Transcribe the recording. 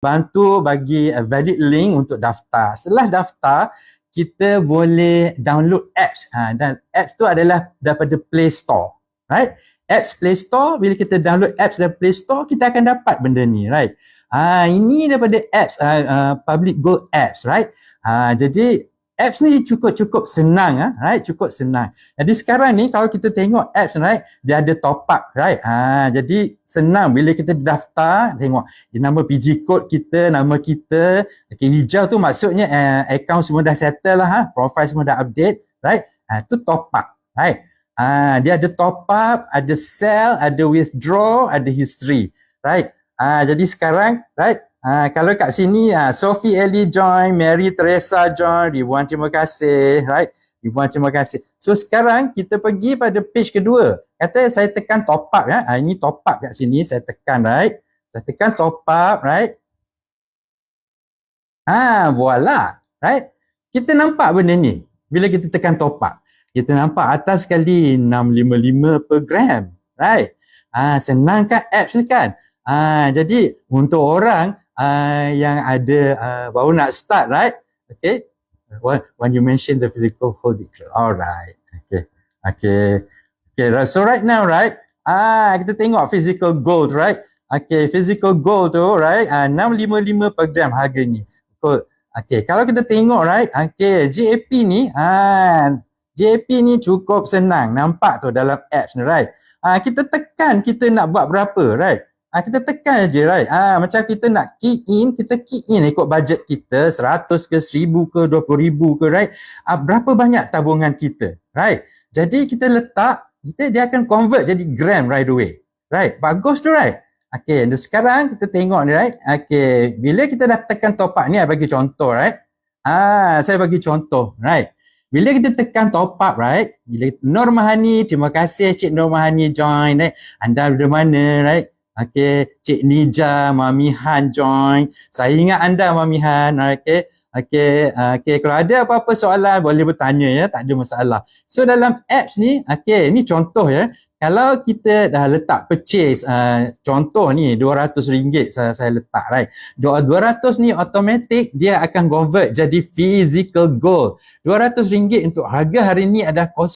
bantu bagi valid link untuk daftar. Setelah daftar, kita boleh download apps. Dan apps tu adalah daripada Play Store. Right? Apps Play Store, bila kita download apps dari Play Store, kita akan dapat benda ni. Right? Ini daripada apps, Public Gold apps. Right? Jadi, apps ni cukup senang, right? Cukup senang. Jadi sekarang ni kalau kita tengok apps, right? Dia ada top up, right? Jadi senang bila kita daftar, tengok nama PG code kita, nama kita. Okay, hijau tu maksudnya account semua dah settle lah, profile semua dah update, right? Tu top up, right? Dia ada top up, ada sell, ada withdraw, ada history, right? Jadi sekarang, right? Kalau kat sini, Sophie Ellie join, Mary Teresa join, ribuan terima kasih, right? Ribuan terima kasih. So sekarang kita pergi pada page kedua. Kata saya tekan top up, ya. Ini top up kat sini, saya tekan, right? Saya tekan top up, right? Voila, right? Kita nampak benda ni bila kita tekan top up. Kita nampak atas sekali 655 per gram, right? Senang kan apps ni kan? Jadi untuk orang yang ada baru nak start, right? Okay. When you mention the physical gold declare. Alright. Okay. Right. So right now, right? Kita tengok physical gold, right? Okay, physical gold tu, right? 655 per gram harga ni. Okay, kalau kita tengok, right? Okay, JAP ni, JAP ni cukup senang. Nampak tu dalam apps ni, right? Kita tekan kita nak buat berapa, right? Kita tekan je, right? Macam kita nak key in, kita key in ikut budget kita, 100 ke 1000 ke 20,000 ke, right? Berapa banyak tabungan kita, right? Jadi kita letak, dia akan convert jadi gram right away, right? Bagus tu, right? Okay, sekarang kita tengok ni, right? Okay, bila kita dah tekan top up ni, saya bagi contoh, right? Saya bagi contoh, right? Bila kita tekan top up, right? Bila Nur Mahani, terima kasih Cik Nur Mahani join, right? Anda dari mana, right? Okay, Cik Nija, Mami Han join. Saya ingat anda, Mami Han. Okay. Kalau ada apa-apa soalan, boleh bertanya, ya. Tak ada masalah. So, dalam apps ni, okay, ni contoh, ya. Kalau kita dah letak purchase, contoh ni, RM200 saya letak, right? 200 ni automatic, dia akan convert jadi physical gold. RM200 untuk harga hari ni adalah